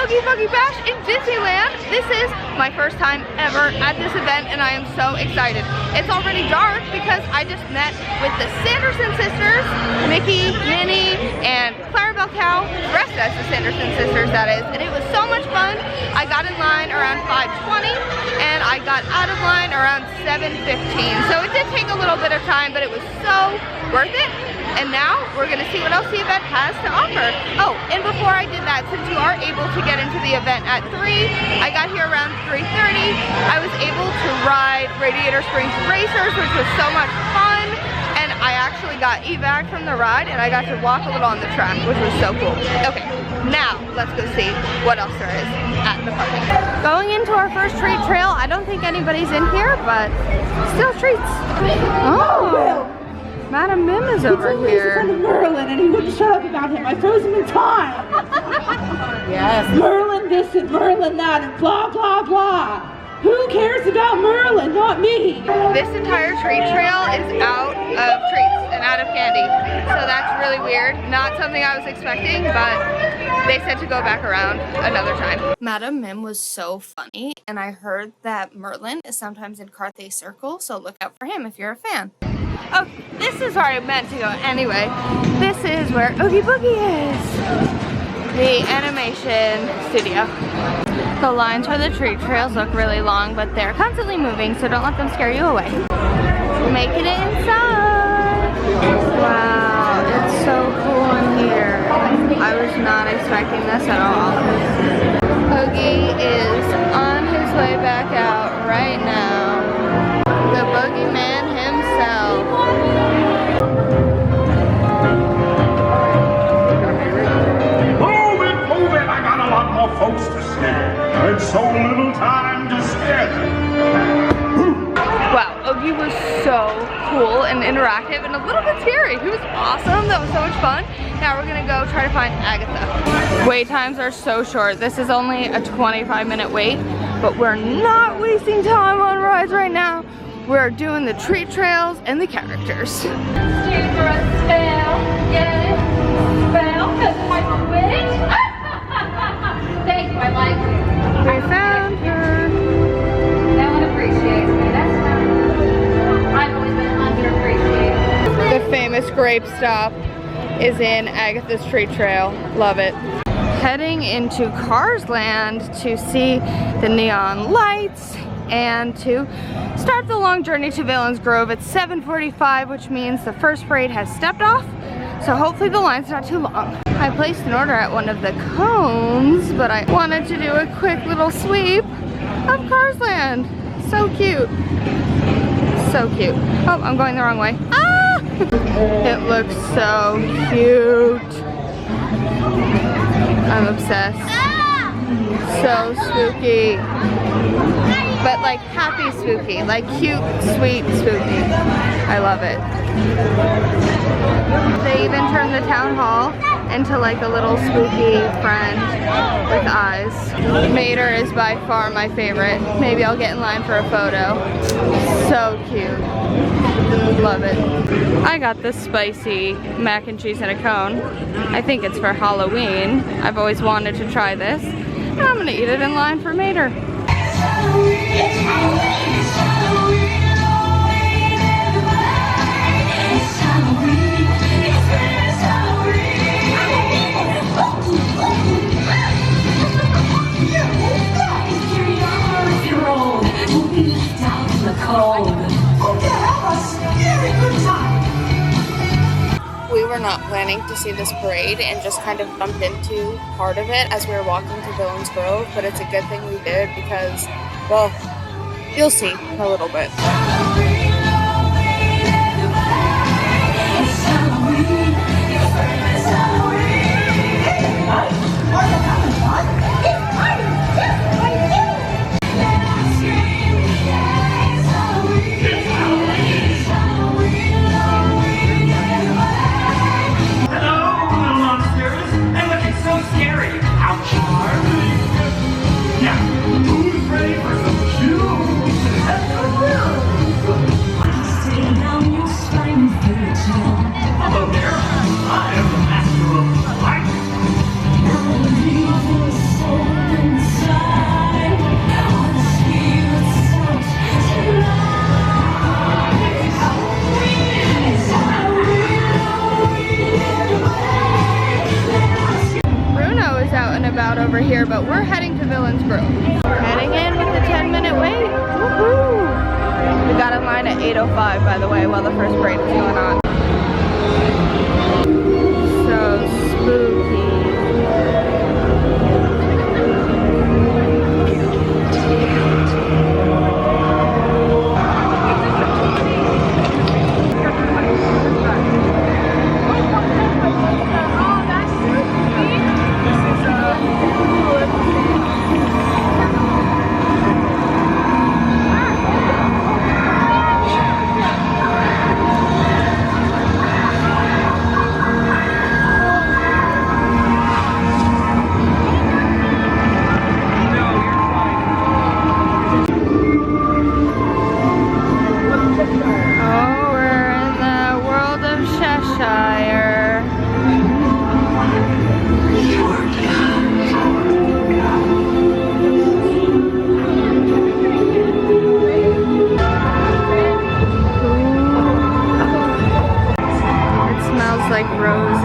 Oogie Boogie Bash in Disneyland. This is my first time ever at this event and I am so excited. It's already dark because I just met with the Sanderson sisters, Mickey, Minnie, and Clarabelle cow, dressed as the Sanderson sisters that is, and it was so much fun. I got in line around 5:20 and I got out of line around 7:15. So it did take a little bit of time, but it was so worth it. And now we're gonna see what else the event has to offer. Oh, and before I did that, since you are able to get into the event at 3, I got here around 3:30. I was able to ride Radiator Springs Racers, which was so much fun. And I actually got evac from the ride and I got to walk a little on the track, which was so cool. Okay, now let's go see what else there is at the party. Going into our first treat trail, I don't think anybody's in here, but still treats. Oh! Madam Mim is over here. He's Merlin and he wouldn't shut up about him. I froze him in time. Yes. Merlin this and Merlin that and blah, blah, blah. Who cares about Merlin? Not me. This entire treat trail is out of treats and out of candy. So that's really weird. Not something I was expecting, but they said to go back around another time. Madam Mim was so funny, and I heard that Merlin is sometimes in Carthay Circle, so look out for him if you're a fan. Oh, this is where I meant to go anyway. This is where Oogie Boogie is. The animation studio. The lines for the treat trails look really long, but they're constantly moving, so don't let them scare you away. Making it inside. Wow, it's so cool in here. I was not expecting this at all. Oogie is on his way back out right now. The boogeyman himself. Move it, I got a lot more folks to scare. And so little time to scare them. Wow, Oogie was so cool and interactive and a little bit scary. He was awesome, that was so much fun. Now we're gonna go try to find Agatha. Wait times are so short. This is only a 25-minute wait, but we're not wasting time on rides right now. We're doing the treat trails and the characters. Excuse for a spell, yes, spell, because I'm a witch. Thank you, I like you. We found her. No one appreciates me, that's fine. I've always been underappreciated. The famous grape stop is in Agatha's treat trail. Love it. Heading into Cars Land to see the neon lights and to start the long journey to Villains Grove. It's 7:45, which means the first parade has stepped off, so hopefully the line's not too long. I placed an order at one of the cones, but I wanted to do a quick little sweep of Cars Land. So cute. So cute. Oh, I'm going the wrong way. Ah! It looks so cute. I'm obsessed. So spooky. But like happy spooky, like cute, sweet spooky. I love it. They even turned the town hall into like a little spooky friend with eyes. Mater is by far my favorite. Maybe I'll get in line for a photo. So cute. Love it. I got this spicy mac and cheese in a cone. I think it's for Halloween. I've always wanted to try this. And I'm gonna eat it in line for Mater. We were not planning to see this parade and just kind of bumped into part of it as we were walking to Villains Grove, but it's a good thing we did because, well, you'll see in a little bit. I am the master of light. about over here, but we're heading to Villains Grove. Heading in with the 10-minute wait. Woohoo! We got in line at 8:05, by the way, while the first parade was going on. So spooky. Like roses.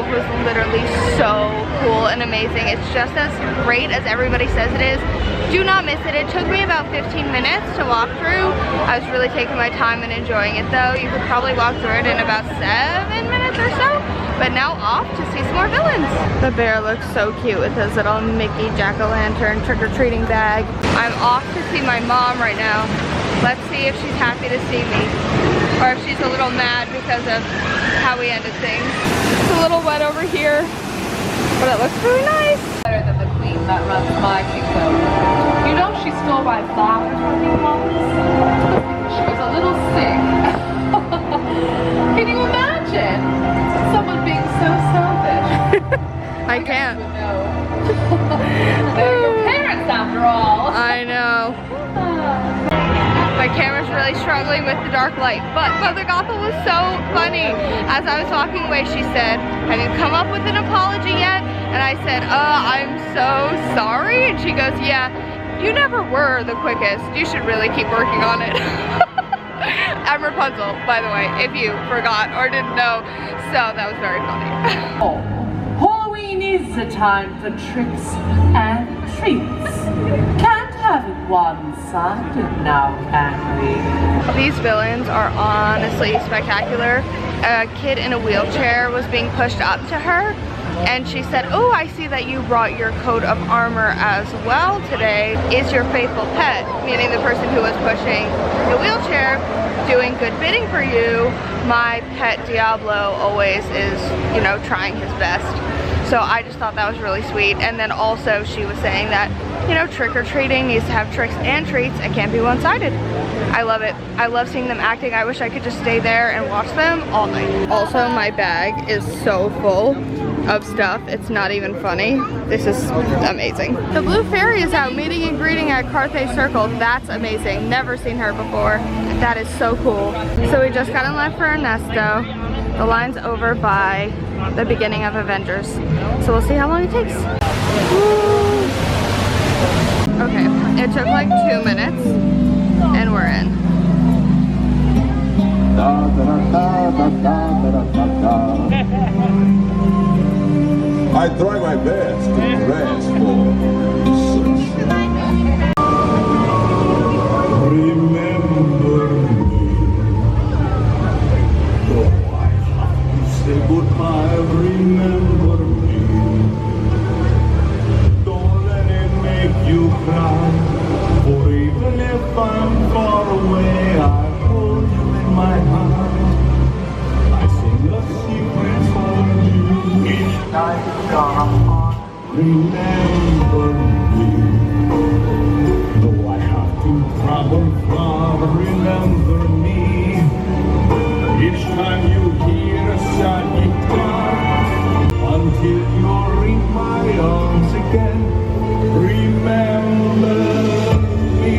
Was literally so cool and amazing. It's just as great as everybody says it is. Do not miss it. It took me about 15 minutes to walk through. I was really taking my time and enjoying it though. You could probably walk through it in about 7 minutes or so. But now off to see some more villains. The bear looks so cute with his little Mickey jack-o'-lantern trick-or-treating bag. I'm off to see my mom right now. Let's see if she's happy to see me, or if she's a little mad because of how we ended things. It's a little wet over here, but it looks really nice. Better than the queen that runs my kingdom. You know she stole my flowers from me once. She was a little sick. Can you imagine someone being so selfish? I can't. They're your parents after all. I know. My camera's really struggling with the dark light, but Mother Gothel was so funny. As I was walking away, she said, "Have you come up with an apology yet?" And I said, "I'm so sorry." And she goes, "Yeah, you never were the quickest. You should really keep working on it." I'm Rapunzel, by the way, if you forgot or didn't know. So that was very funny. Halloween is a time for tricks and treats. Can't have it one-sided now, can we? These villains are honestly spectacular. A kid in a wheelchair was being pushed up to her, and she said, "Oh, I see that you brought your coat of armor as well today. Is your faithful pet," meaning the person who was pushing the wheelchair, "doing good bidding for you? My pet Diablo always is, you know, trying his best." So I just thought that was really sweet. And then also she was saying that, you know, trick-or-treating needs to have tricks and treats. It can't be one-sided. I love it. I love seeing them acting. I wish I could just stay there and watch them all night. Also, my bag is so full of stuff. It's not even funny. This is amazing. The Blue Fairy is out meeting and greeting at Carthay Circle. That's amazing. Never seen her before. That is so cool. So we just got in line for Ernesto. The line's over by the beginning of Avengers. So we'll see how long it takes. Woo. Okay, it took like 2 minutes and we're in. I try my best to dress for success. Remember me. Oh, I have to say goodbye. Remember me. Don't let it make you cry. For even if I'm far away, I hold you in my heart. I sing a secret for you each night you're gone. Remember me. Though I have to travel far, remember me. Each time you hear a sad guitar, until you're in my arms again, remember me.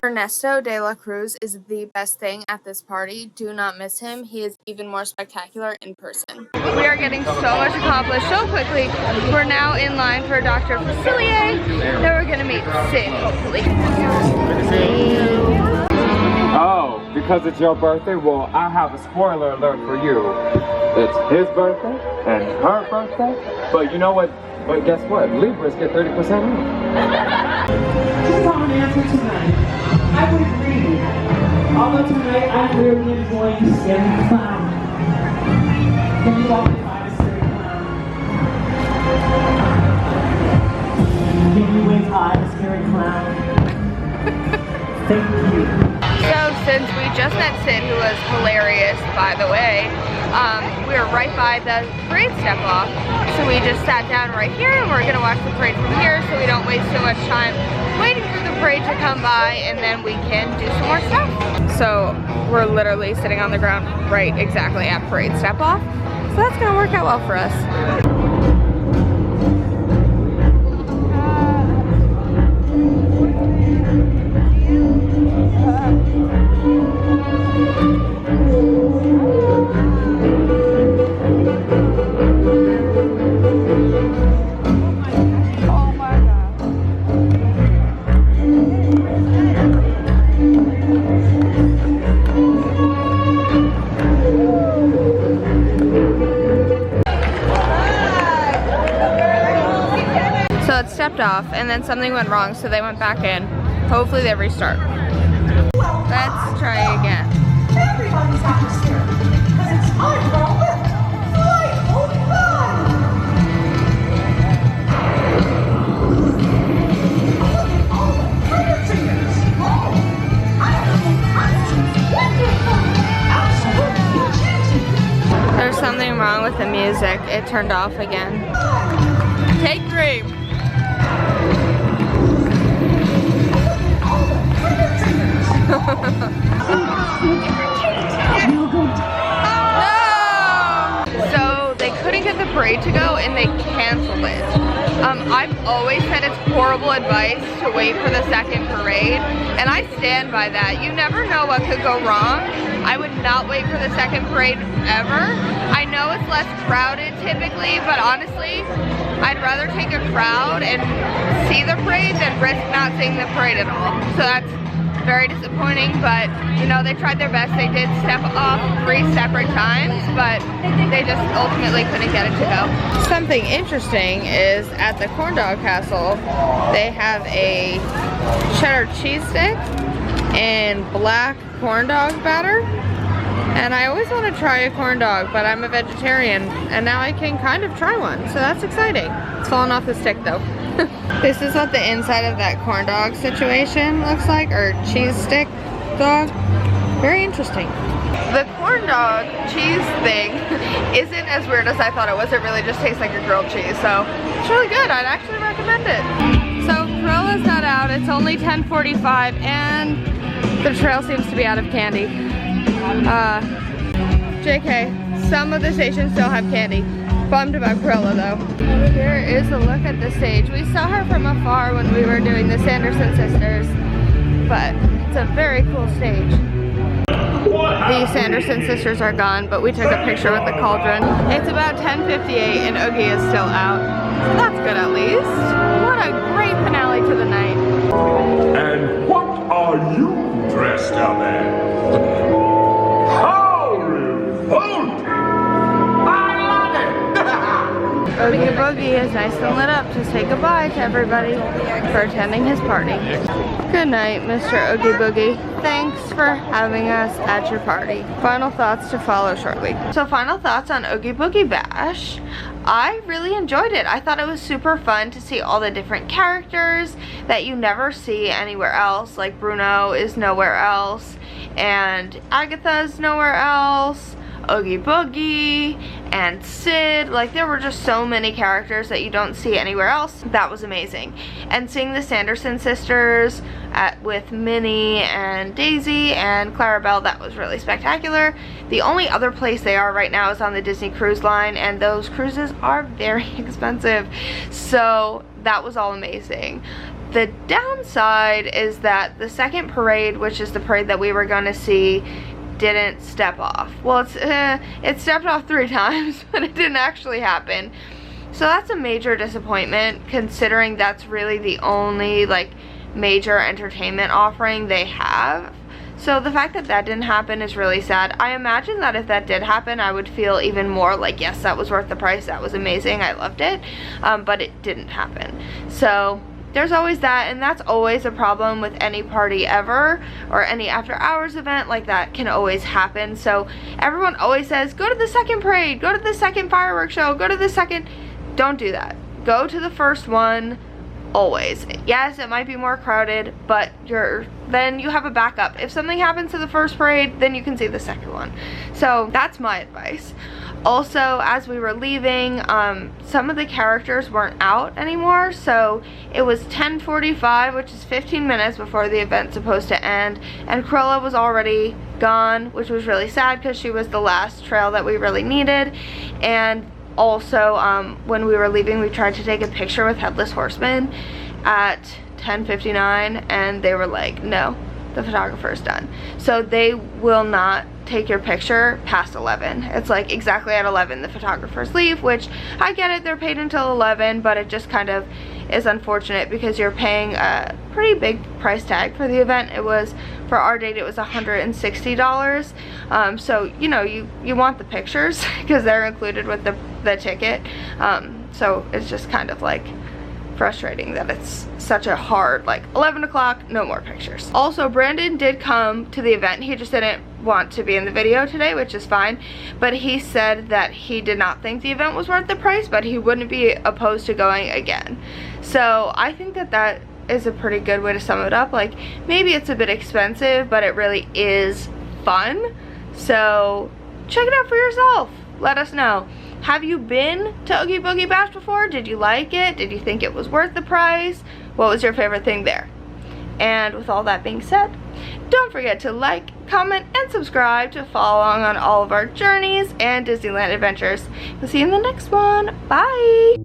Ernesto de la Cruz is the best thing at this party. Do not miss him. He is even more spectacular in person. We are getting so much accomplished so quickly. We're now in line for Dr. Facilier. Then we're gonna meet Sid, hopefully. Oh, because it's your birthday? Well, I have a spoiler alert for you. It's his birthday and her birthday. But you know what? But guess what? Libras get 30% off. Just on an answer tonight. I would agree. Although tonight I'm really enjoying Scary Clown. Can you all find a Scary Clown? Can you wave hi, Scary Clown? Thank you. So since we just met Sid, who was hilarious, by the way, we were right by the parade step off. So we just sat down right here and we're gonna watch the parade from here so we don't waste too much time waiting for the parade to come by, and then we can do some more stuff. So we're literally sitting on the ground right exactly at parade step off. So that's gonna work out well for us. Stepped off and then something went wrong, so they went back in. Hopefully they restart. Let's try again. Everybody's happy here because it's time for a look. Frightfully Fun. Look at all the trick-or-treaters. Oh, I think wonderful. Absolutely enchanting. There's something wrong with the music. It turned off again. Take 3. No! So they couldn't get the parade to go and they canceled it. I've always said it's horrible advice to wait for the second parade, and I stand by that. You never know what could go wrong. I would not wait for the second parade ever. I know it's less crowded typically, but honestly, I'd rather take a crowd and see the parade than risk not seeing the parade at all. So that's very disappointing, but you know, they tried their best. They did step off 3 separate times, but they just ultimately couldn't get it to go. Something interesting is at the corndog castle, they have a cheddar cheese stick and black corndog batter. And I always want to try a corn dog, but I'm a vegetarian, and now I can kind of try one, so that's exciting. It's falling off the stick though. This is what the inside of that corn dog situation looks like, or cheese stick dog. Very interesting. The corn dog cheese thing isn't as weird as I thought it was. It really just tastes like a grilled cheese, so it's really good. I'd actually recommend it. So Corella's not out. It's only 10:45 and the trail seems to be out of candy. JK, some of the stations still have candy. Bummed about Cruella though. Over here is a look at the stage. We saw her from afar when we were doing the Sanderson sisters, but it's a very cool stage. The Sanderson sisters are gone, but we took a picture with the cauldron. It's about 10:58 and Oogie is still out. So that's good at least. What a great finale to the night. And what are you dressed up as? How revolting! I love it! Oogie Boogie is nice and lit up to say goodbye to everybody for attending his party. Good night, Mr. Oogie Boogie. Thanks for having us at your party. Final thoughts to follow shortly. So final thoughts on Oogie Boogie Bash. I really enjoyed it. I thought it was super fun to see all the different characters that you never see anywhere else. Like Bruno is nowhere else, and Agatha is nowhere else. Oogie Boogie and Sid, like there were just so many characters that you don't see anywhere else. That was amazing. And seeing the Sanderson sisters with Minnie and Daisy and Clarabelle, that was really spectacular. The only other place they are right now is on the Disney cruise line, and those cruises are very expensive, so that was all amazing. The downside is that the second parade, which is the parade that we were going to see, didn't step off. Well, it stepped off 3 times, but it didn't actually happen. So that's a major disappointment, considering that's really the only like major entertainment offering they have. So the fact that that didn't happen is really sad. I imagine that if that did happen, I would feel even more like, yes, that was worth the price, that was amazing, I loved it, but it didn't happen. So there's always that, and that's always a problem with any party ever, or any after hours event. Like that can always happen. So everyone always says, go to the second parade, go to the second fireworks show, go to the second. Don't do that. Go to the first one, always. Yes, it might be more crowded, but then you have a backup. If something happens to the first parade, then you can see the second one. So that's my advice. Also, as we were leaving, some of the characters weren't out anymore, so it was 10:45, which is 15 minutes before the event's supposed to end, and Cruella was already gone, which was really sad because she was the last trail that we really needed. And also, when we were leaving, we tried to take a picture with Headless Horseman at 10:59, and they were like, no, the photographer's done. So they will not take your picture past 11. It's like exactly at 11 the photographers leave, which I get it, they're paid until 11, but it just kind of is unfortunate because you're paying a pretty big price tag for the event. It was, for our date, it was $160. So you know, you want the pictures because they're included with the ticket. So it's just kind of like frustrating that it's such a hard, like 11 o'clock, no more pictures. Also, Brandon did come to the event. He just didn't want to be in the video today, which is fine, but he said that he did not think the event was worth the price, but he wouldn't be opposed to going again. So I think that that is a pretty good way to sum it up. Like, maybe it's a bit expensive, but it really is fun. So check it out for yourself. Let us know. Have you been to Oogie Boogie Bash before? Did you like it? Did you think it was worth the price? What was your favorite thing there? And with all that being said, don't forget to like, comment, and subscribe to follow along on all of our journeys and Disneyland adventures. We'll see you in the next one. Bye!